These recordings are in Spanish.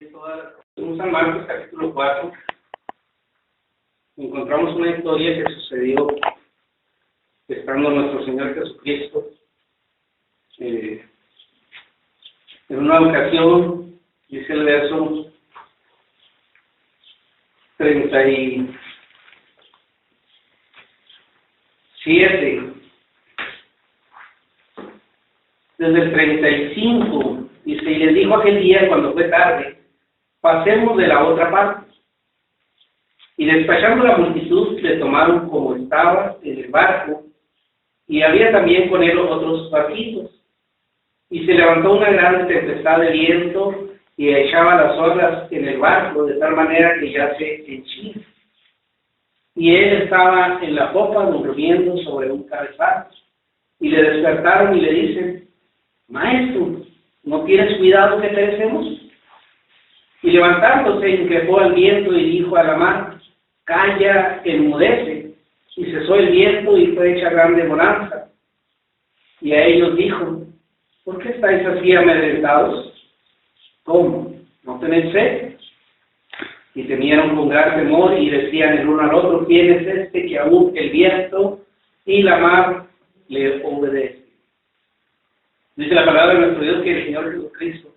En San Marcos capítulo 4 encontramos una historia que sucedió estando nuestro Señor Jesucristo en una ocasión. Dice el verso 37, desde el 35, dice: y les dijo aquel día cuando fue tarde: pasemos de la otra parte. Y despachando la multitud, le tomaron como estaba en el barco, y había también con él otros barquitos. Y se levantó una gran tempestad de viento, y echaba las olas en el barco, de tal manera que ya se henchía. Y él estaba en la popa durmiendo sobre un cabezal. Y le despertaron y le dicen: Maestro, ¿no tienes cuidado que perecemos? Y levantándose, increpó al viento y dijo a la mar: calla, enmudece. Y cesó el viento y fue hecha grande bonanza. Y a ellos dijo: ¿por qué estáis así amedrentados? ¿Cómo? ¿No tenéis fe? Y temieron con gran temor y decían el uno al otro: ¿quién es este que aún el viento y la mar le obedecen? Dice la palabra de nuestro Dios que el Señor Jesucristo,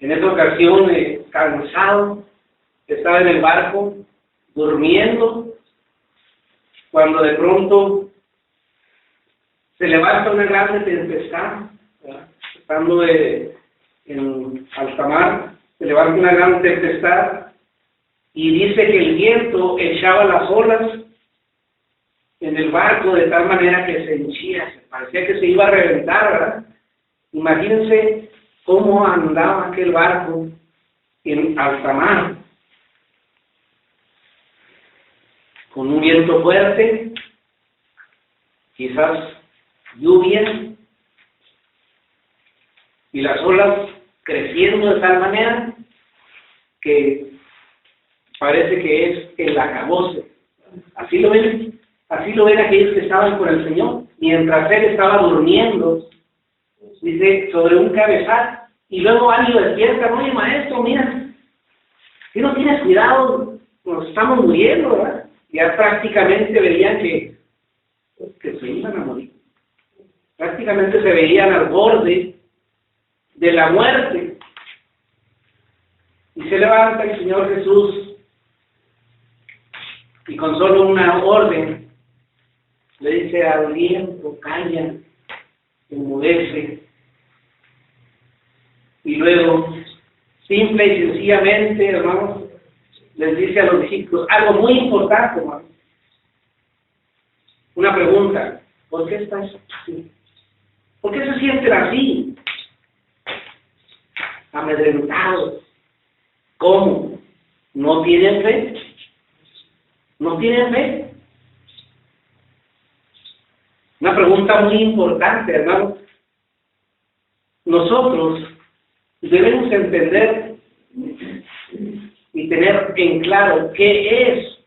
en esta ocasión, cansado, estaba en el barco, durmiendo, cuando de pronto se levanta una grande tempestad, ¿verdad? Estando en alta mar, se levanta una gran tempestad, y dice que el viento echaba las olas en el barco de tal manera que se henchía, parecía que se iba a reventar, ¿verdad? Imagínense cómo andaba aquel barco en alta mar, con un viento fuerte, quizás lluvia, y las olas creciendo de tal manera que parece que es el acabose. Así lo ven aquellos que estaban con el Señor, mientras Él estaba durmiendo, dice, sobre un cabezal. Y luego alguien lo despierta: oye, maestro, mira, si no tienes cuidado, nos estamos muriendo, ¿verdad? Ya prácticamente veían que se iban a morir. Prácticamente se veían al borde de la muerte. Y se levanta el Señor Jesús, y con solo una orden le dice al viento: calla, enmudece. Y luego, simple y sencillamente, hermanos, les dice a los discípulos algo muy importante, hermanos. Una pregunta: ¿por qué estás así? ¿Por qué se sienten así? Amedrentados. ¿Cómo? ¿No tienen fe? ¿No tienen fe? Una pregunta muy importante, hermanos. Nosotros debemos entender y tener en claro qué es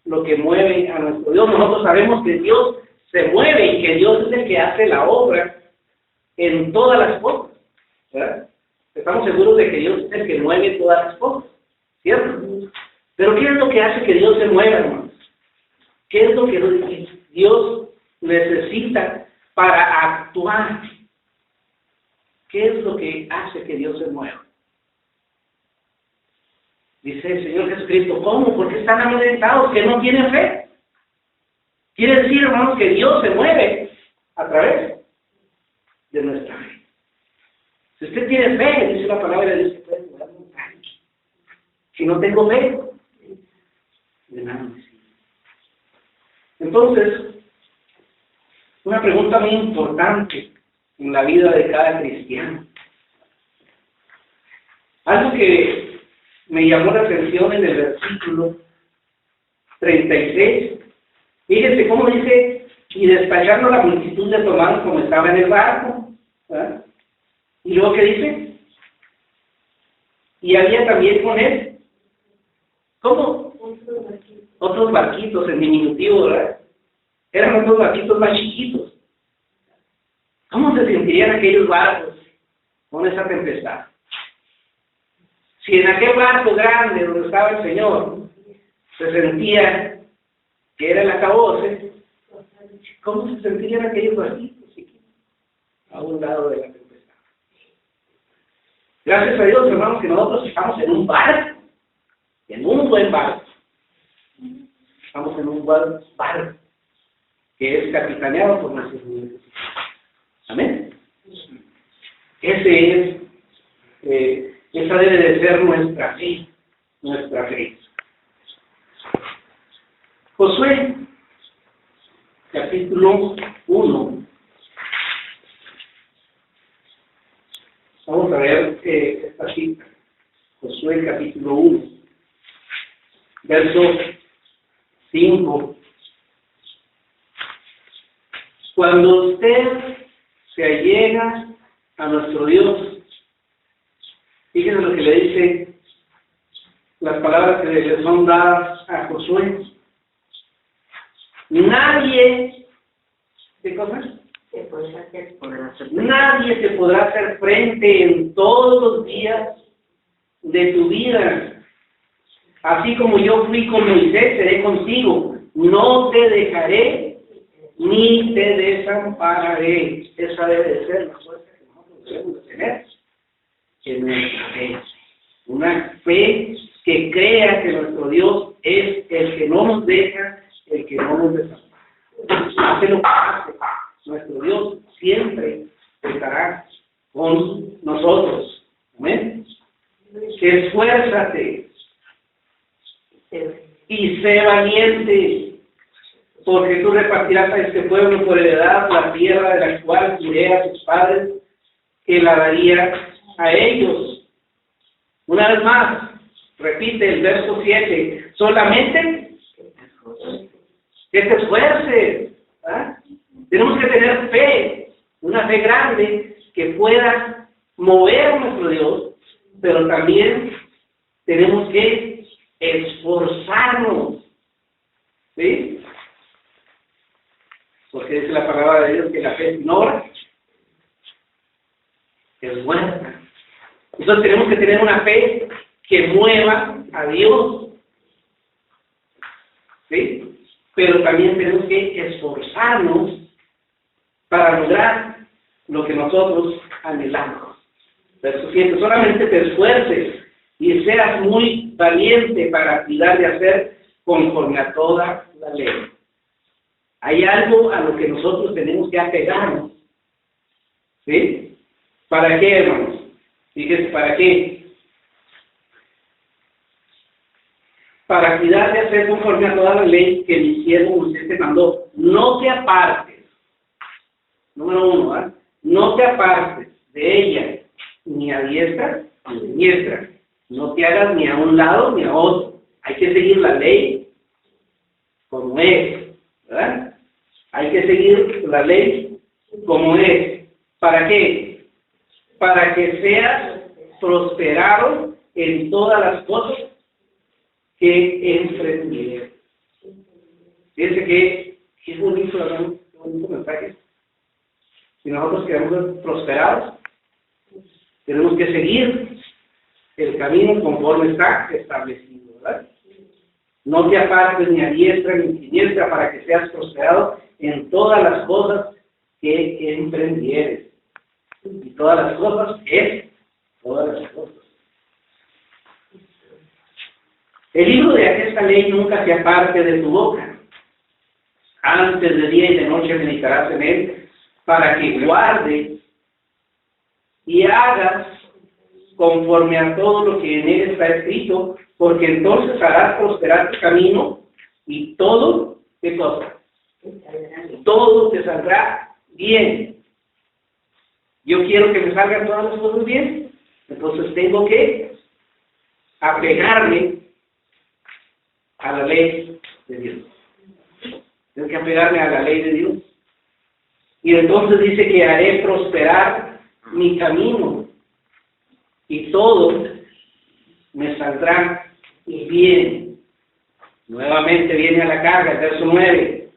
lo que mueve a nuestro Dios. Nosotros sabemos que Dios se mueve y que Dios es el que hace la obra en todas las cosas, ¿verdad? Estamos seguros de que Dios es el que mueve todas las cosas, ¿cierto? Pero ¿qué es lo que hace que Dios se mueva, hermanos? ¿Qué es lo que Dios necesita para actuar? ¿Qué es lo que hace que Dios se mueva? Dice el Señor Jesucristo: ¿cómo? ¿Por qué están amedrentados, que no tienen fe? Quiere decir, hermanos, que Dios se mueve a través de nuestra fe. Si usted tiene fe, dice la palabra de Dios, que puede mover montañas. Si no tengo fe, de nada me sirve. Entonces, una pregunta muy importante en la vida de cada cristiano. Algo que me llamó la atención en el versículo 36. Fíjense cómo dice: y despachando la multitud le tomaron como estaba en el barco, ¿verdad? Y luego, ¿qué dice? Y había también con él, ¿cómo? Otros barquitos en diminutivo, ¿verdad? Eran otros barquitos más chiquitos. ¿Cómo se sentirían aquellos barcos con esa tempestad? Si en aquel barco grande donde estaba el Señor se sentía que era el acabose, ¿cómo se sentirían aquellos barquitos a un lado de la tempestad? Gracias a Dios, hermanos, que nosotros estamos en un barco, en un buen barco. Estamos en un buen barco que es capitaneado por nuestros Dios. Amén. Esa debe de ser nuestra fe, nuestra fe. Josué, capítulo 1. Vamos a ver esta cita. Josué, capítulo 1, verso 5. Cuando usted se allega a nuestro Dios, fíjense lo que le dice las palabras que le son dadas a Josué. Nadie, ¿qué cosa? Nadie te podrá hacer frente en todos los días de tu vida. Así como yo fui con Moisés, seré contigo. No te dejaré ni te desampararé. Esa debe de ser la fuerza que nosotros debemos de tener en nuestra fe. Una fe que crea que nuestro Dios es el que no nos deja, el que no nos desampara. Hace lo que hace. Nuestro Dios siempre estará con nosotros. Amén. Esfuérzate y sé valiente, porque tú repartirás a este pueblo por heredad la tierra de la cual juré a tus padres que la daría a ellos. Una vez más, repite el verso 7, solamente que te esfuerces. ¿Ah? Tenemos que tener fe, una fe grande que pueda mover a nuestro Dios, pero también tenemos que esforzarnos. ¿Sí? Porque dice la palabra de Dios que la fe sin obra es muerta. Entonces tenemos que tener una fe que mueva a Dios. ¿Sí? Pero también tenemos que esforzarnos para lograr lo que nosotros anhelamos. Verso 7, solamente te esfuerces y seas muy valiente para cuidar de hacer conforme a toda la ley. Hay algo a lo que nosotros tenemos que apegarnos. ¿Sí? ¿Para qué, hermanos? Fíjense, ¿para qué? Para cuidar de hacer conforme a toda la ley que mi siervo Moisés te mandó. No te apartes. Número 1, ¿eh? No te apartes de ella, ni a diestra ni a siniestra. No te hagas ni a un lado ni a otro. Hay que seguir la ley como es, ¿verdad? Hay que seguir la ley como es. ¿Para qué? Para que seas prosperado en todas las cosas que emprendieres. Fíjense que es bonito, ¿verdad? Qué bonito mensaje. Si nosotros queremos ser prosperados, tenemos que seguir el camino conforme está establecido, ¿verdad? No te apartes ni a diestra ni a siniestra para que seas prosperado en todas las cosas que emprendieres. Y todas las cosas es todas las cosas. El libro de esta ley nunca se aparte de tu boca. Antes de día y de noche meditarás en él, para que guardes y hagas conforme a todo lo que en él está escrito, porque entonces harás prosperar tu camino y todo, ¿qué cosa? Todo te saldrá bien. Yo quiero que me salgan todas las cosas bien, entonces tengo que apegarme a la ley de Dios. Tengo que apegarme a la ley de Dios. Y entonces dice que haré prosperar mi camino y todo me saldrá bien. Nuevamente viene a la carga, el verso 9.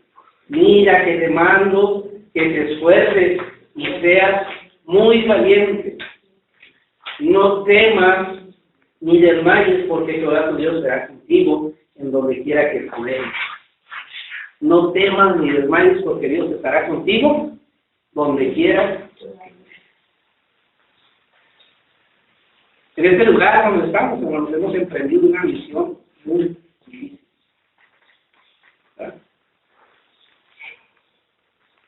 Mira que te mando que te esfuerces y seas muy valiente. No temas ni desmayes, porque Jehová tu Dios será contigo en donde quiera que fueres. No temas ni desmayes, porque Dios estará contigo donde quiera. En este lugar donde estamos, hermanos, hemos emprendido una misión muy difícil. ¿Verdad?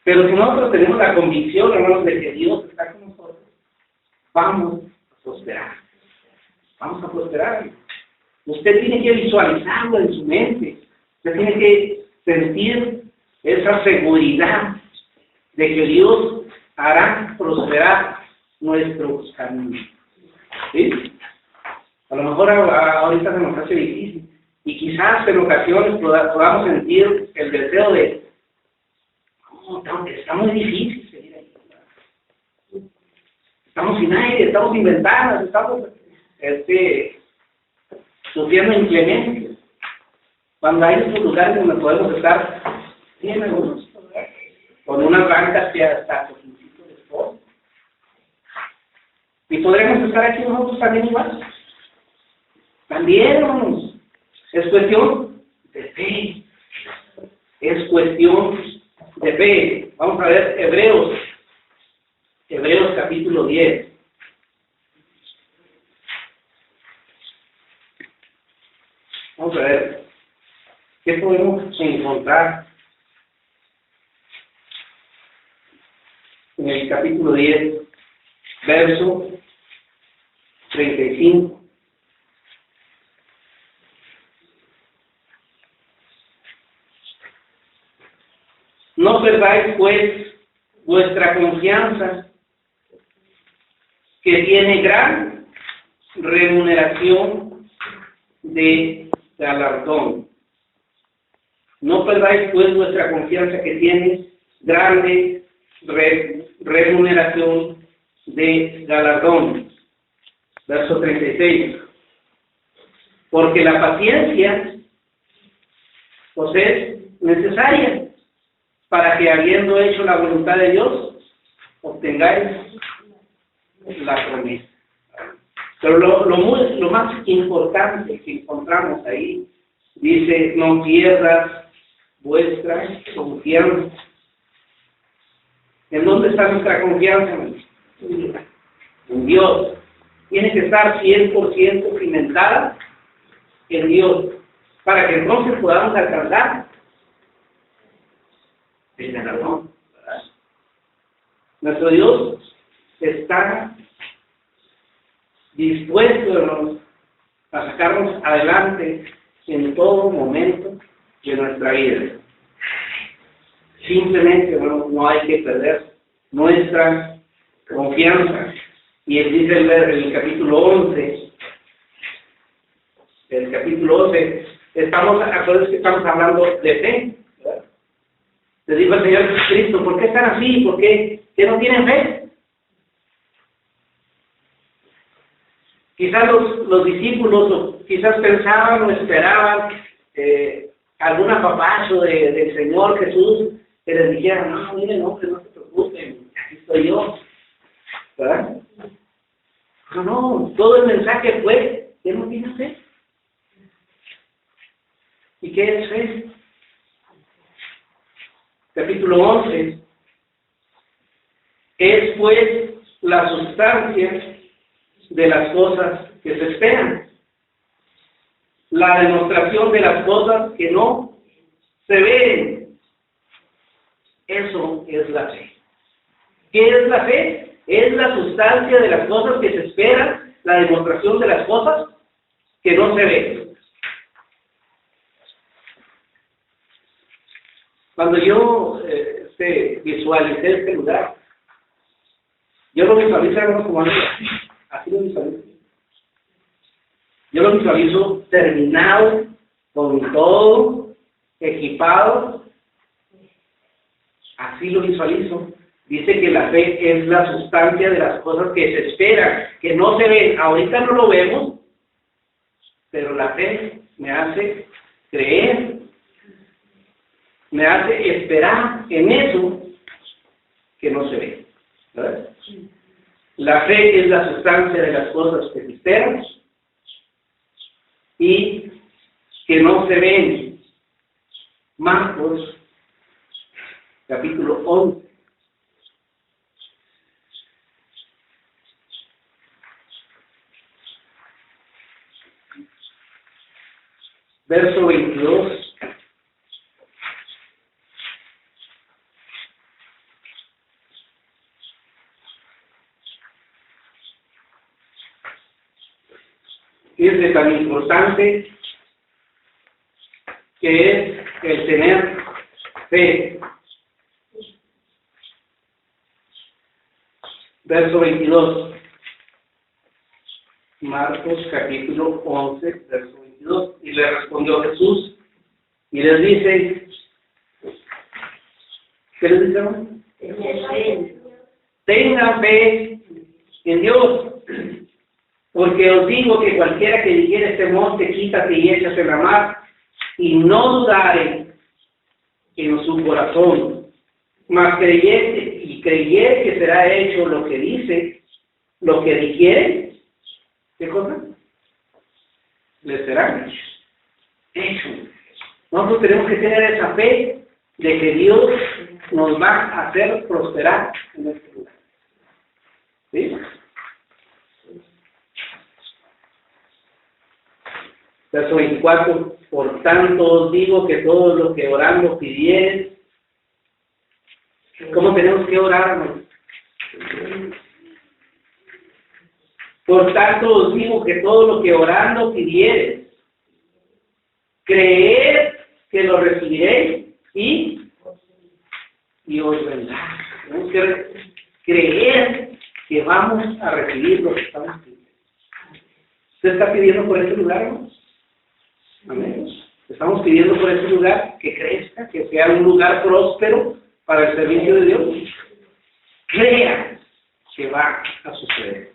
Pero si nosotros tenemos la convicción, hermanos, de que Dios está con nosotros, vamos a prosperar. Vamos a prosperar. Usted tiene que visualizarlo en su mente. Usted tiene que sentir esa seguridad de que Dios hará prosperar nuestros caminos. ¿Sí? A lo mejor ahorita se nos hace difícil. Y quizás en ocasiones podamos sentir el deseo de, no, está muy difícil seguir ahí. Estamos sin aire, estamos sin ventanas, estamos sufriendo inclemencia. Cuando hay otros lugares donde podemos estar bien a gusto, con unas bancas que hasta cojincito de sol. Y podremos estar aquí nosotros también igual. También, hermanos, es cuestión de fe. Es cuestión de fe. Vamos a ver Hebreos capítulo 10. Vamos a ver qué podemos encontrar en el capítulo 10, verso 35. No perdáis, pues, vuestra confianza, que tiene gran remuneración de galardón. No perdáis, pues, vuestra confianza, que tiene grande remuneración de galardón. Verso 36. Porque la paciencia os es necesaria para que, habiendo hecho la voluntad de Dios, obtengáis la promesa. Pero lo más importante que encontramos ahí, dice, no pierdas vuestra confianza. ¿En dónde está nuestra confianza? En Dios. Tiene que estar 100% cimentada en Dios, para que entonces podamos alcanzar el galardón. Nuestro Dios está dispuesto, hermanos, a sacarnos adelante en todo momento de nuestra vida. Simplemente, hermanos, no hay que perder nuestra confianza. Y él dice el capítulo 11, acuérdense que estamos hablando de fe, ¿verdad? Le dijo el Señor Jesucristo, ¿por qué están así? ¿Por qué? ¿Que no tienen fe? Quizás los discípulos quizás pensaban o esperaban algún apapacho del Señor Jesús que les dijera, no, miren, hombre, no se preocupen, aquí estoy yo, ¿verdad? No, todo el mensaje fue, ¿qué no tiene fe? ¿Y qué es fe? Capítulo 11, es pues la sustancia de las cosas que se esperan, la demostración de las cosas que no se ven. Eso es la fe. ¿Qué es la fe? Es la sustancia de las cosas que se esperan, la demostración de las cosas que no se ven. Cuando yo visualicé este lugar, yo lo visualizo como así lo visualizo. Yo lo visualizo terminado, con todo, equipado. Así lo visualizo. Dice que la fe es la sustancia de las cosas que se esperan, que no se ven. Ahorita no lo vemos, pero la fe me hace creer, me hace esperar en eso que no se ve. ¿Verdad? La fe es la sustancia de las cosas que se esperan, y que no se ven. Marcos, capítulo 11. Verso 22. Es tan importante que es el tener fe. Verso 22. Marcos capítulo 11, verso 22. Y le respondió Jesús y les dice, ¿qué les dice? Tengan fe en Dios, porque os digo que cualquiera que dijere este monte, quítate y échase en la mar, y no dudare en su corazón, mas creyere que será hecho lo que dice, lo que dijere, ¿qué cosa? Le será hecho. Nosotros tenemos que tener esa fe de que Dios nos va a hacer prosperar en este lugar. ¿Sí? Verso 24, por tanto os digo que todo lo que orando pidieres, ¿cómo tenemos que orarnos? Por tanto os digo que todo lo que orando pidieres, creed que lo recibiréis y os vendrá. Tenemos que creer que vamos a recibir lo que estamos pidiendo. ¿Usted está pidiendo por este lugar, hermanos? Amén. Estamos pidiendo por este lugar que crezca, que sea un lugar próspero para el servicio de Dios. Crea que va a suceder.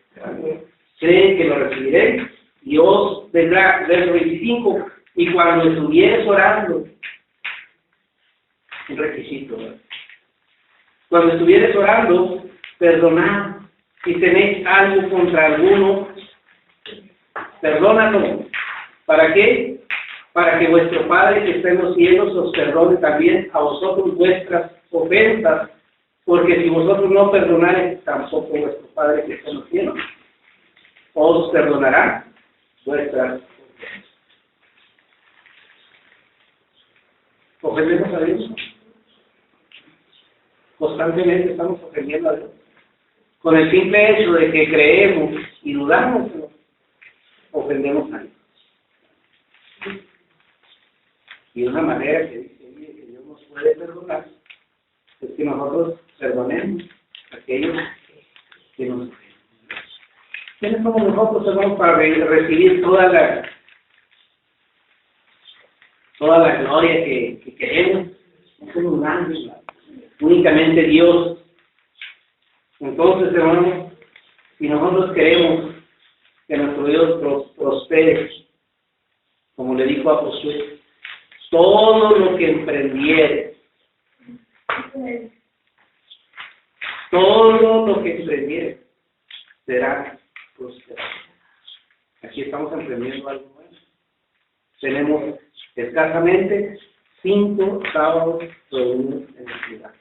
Creen que lo recibiré y os vendrá. Verso 25. Y cuando estuvieres orando, un requisito, ¿verdad? Cuando estuvieres orando, perdonad. Si tenéis algo contra alguno, perdónalo. ¿Para qué? Para que vuestro Padre que está en los cielos os perdone también a vosotros vuestras ofensas, porque si vosotros no perdonareis, tampoco vuestro Padre que está en los cielos os perdonará vuestras ofensas. ¿Ofendemos a Dios? Constantemente estamos ofendiendo a Dios. Con el simple hecho de que creemos y dudamos, ofendemos a Dios. Y una manera que dice que Dios nos puede perdonar es que nosotros perdonemos a aquellos que nos ofenden. ¿Quiénes somos nosotros, hermanos, para recibir toda la gloria que queremos? No somos nadie, únicamente Dios. Entonces, hermanos, si nosotros queremos que nuestro Dios prospere, como le dijo a Josué, todo lo que emprendiere, será prosperado. Aquí estamos emprendiendo algo nuevo. Tenemos escasamente 5 sábados reunidos en la ciudad.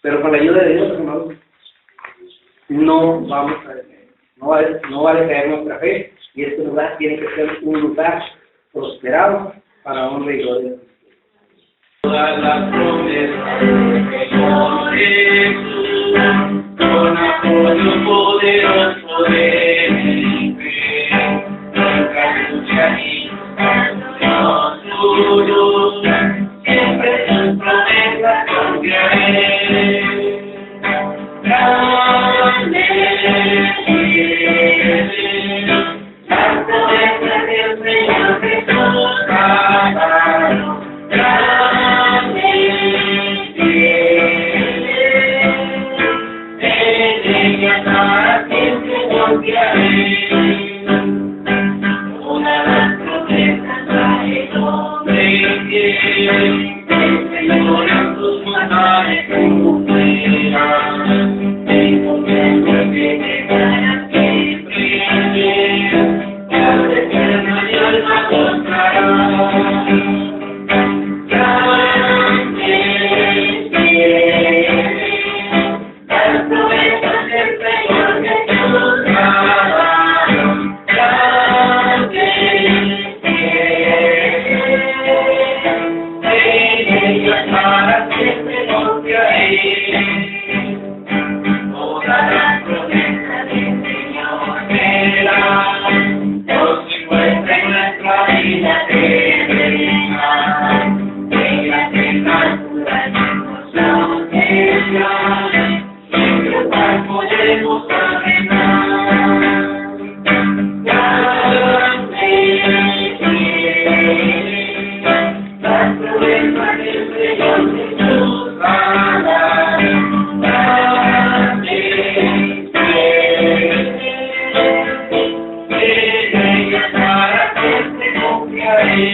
Pero con la ayuda de Dios, hermanos, no vamos a decaer. No va a decaer nuestra fe. Y este lugar tiene que ser un lugar prosperado para honra y gloria. Todas las promesas que con Jesús, con apoyo poderoso de mi fe, nunca lucha y Dios tuyo, siempre tus promesas confiaré. Grande eres, las promesas del Señor Jesús pagaron. Grande eres, en ella para siempre confiaré. buscaré.